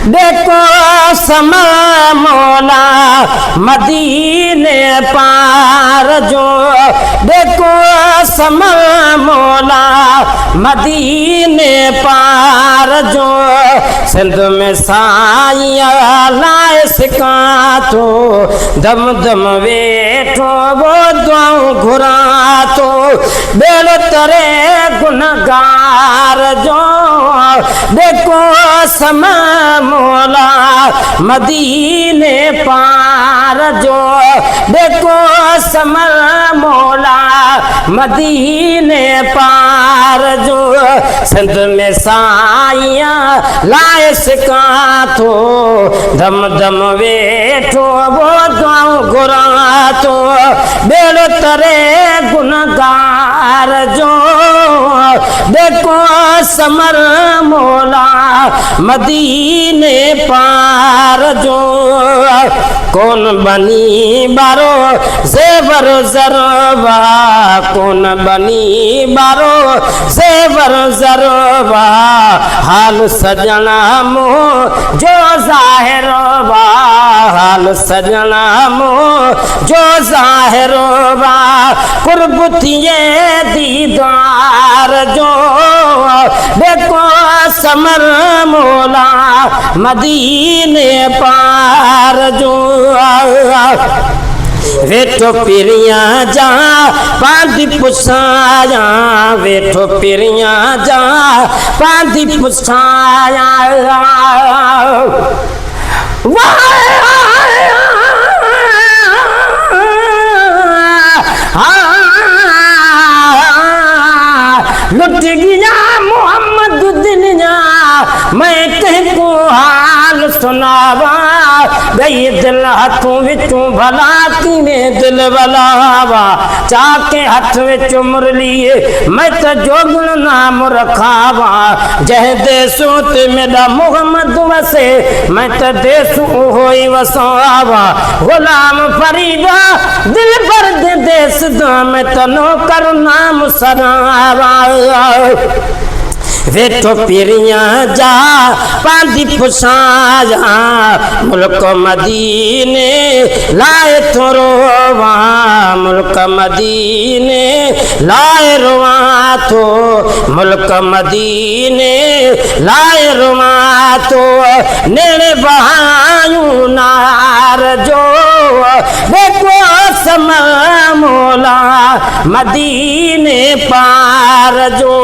देखो समा मौला मदीने पार जो, देखो समा मौला मदीने पार जो, सिंध में साइया लाए सिका तो दम दम वेठो वो दुआऊं घुरा तो बेड़ो तरे गुनगार जो, देखो समा मौला मदीने पार जो, देखो समा मौला मदीने पार जो, सिंध में साइया लाए सिका तो दम दम वेठो वो दुआऊं घुरा तो बेड़ो तरे गुनगार जो, देखो समर मौला मदीने पार जो। कौन बनी बारो ज़ेवर ज़रवा, कौन बनी बारो ज़ेवर ज़रवा, हाल सजना मुँह जो ज़ाहिर बा, हाल सजना मुँह जो ज़ाहिर बा, कुर्बतिये दीदार जो, देखो समर मौला मदीने पार जो। वेठो पिरिया जा पांदी पुछाया, वेठो पिरिया जा पांदी पुछाया, लुट गया मोहम्मद दुनिया मैं कहको हाल सुनावा, गई दिल हथों विचों भला तीने दिल भलावा, चाके हथ विच मुरलिए मैं तो जोगुण नाम रखावा, जह देसो ते मेरा मोहम्मद वसे मैं तो देसू होई वसावा, गुलाम फरीदा दिल पर दे देस दा मैं तो नौकर नाम सरावा, वेठो पिरिया जा पांदी पुछाया, मुल्क मदीने लाए तो रोवा, मुल्क मदीने लाए रोवा तो, मुल्क मदीने लाए रोवा तो, नेड़े बहायूं नार जो, देखो समा मौला मदीने पार जो,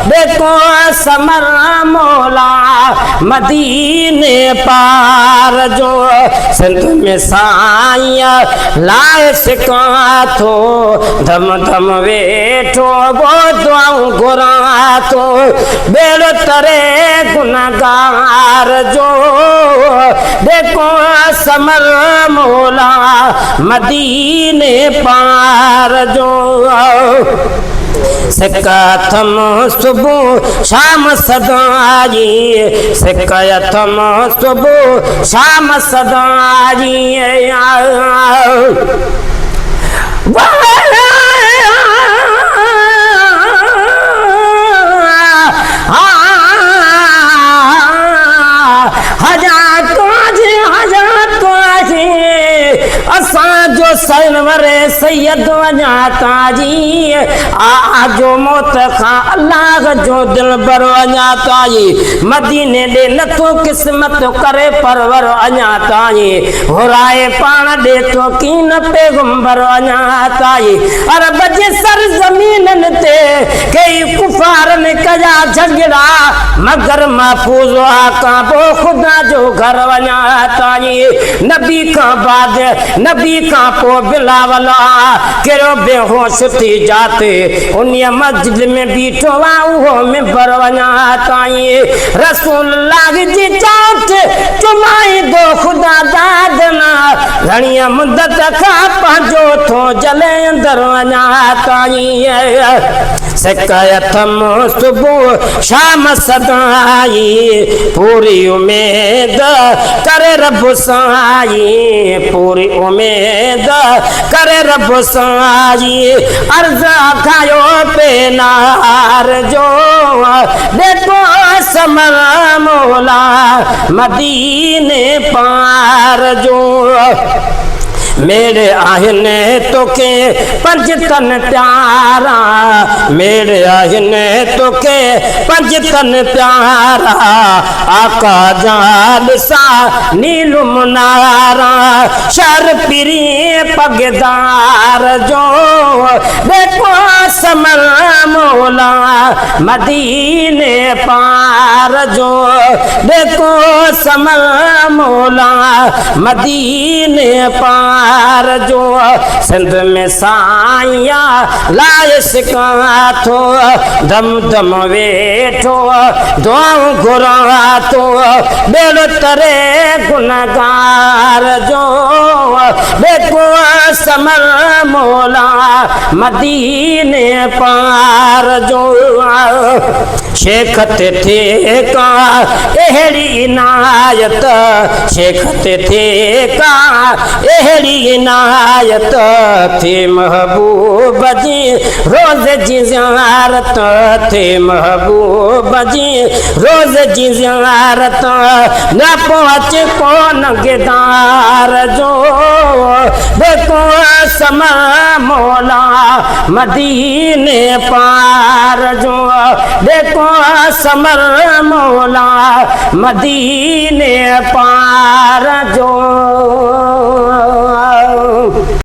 देखो समर मौला मदीने पार जो, सिंध में साइया लाए सिका तो धम धम वेठो वो दुआऊं घुरा तो बेड़ो तरे गुनगार जो, देखो समर मौला मदीने पार जो। सिक्का थम सुबह शाम सदाई, सिक्का थम सुबह शाम सदाई, जो सरवरे सैयद वञाता जी, आजो मौत खां अल्लाह जो दिल बर वञाता जी, मदीने ॾे नथो क़िस्मत करे परवर वञाता जी, हुराए पाण ॾे तो कीन पैगंबर वञाता जी, अरब जे सर ज़मीननि ते कई कुफारन कया झगड़ा, मगर महफूज़ आका बो खुदा जो घर वञाता जी, नबी खां बाद नबी खां पो बिलावला केरो बेहोश थी जाते उन्हीं मस्जिद में बीठो वा उहो मिंबर वञाता जी, रसूलुल्लाह जी चाट चुमाई दो खुदा दादना, घणी मुद्दत खां पंहिंजो थो जले अंदर वञाता जी, शिकायत सुबह शाम सदाई पूरी उम्मीद करे रब साई पूरी उम्मीद करे रब साई अर्ज खायो पे नार जो देखो समर मौला मदीने पार जो मेरे आहने तो के पंजतन प्यारा मेरे आहने तो के पंजतन प्यारा आका जाल सा नीलु मुनारा शर पिरी पगदार जो देखो समर मौला मदीने पार जो देखो समर मौला मदीने पार जो सिंध में साइया लाइश का थो दम दम वेठो दुआऊं घुरा तो बेड़ो तरे गुनगार जो देखो समर मौला मदीने पार जो शेखत थे का एहड़ी इनायत शेखत थे का एहड़ी इनायत थे महबूब जी रोज जी ज़ियारत थे महबूब जी रोज जी ज़ियारत न पहुँच कौन गेदार जो देखो समा मौला मदीने पार जो देखो समर मौला मदीने पार जो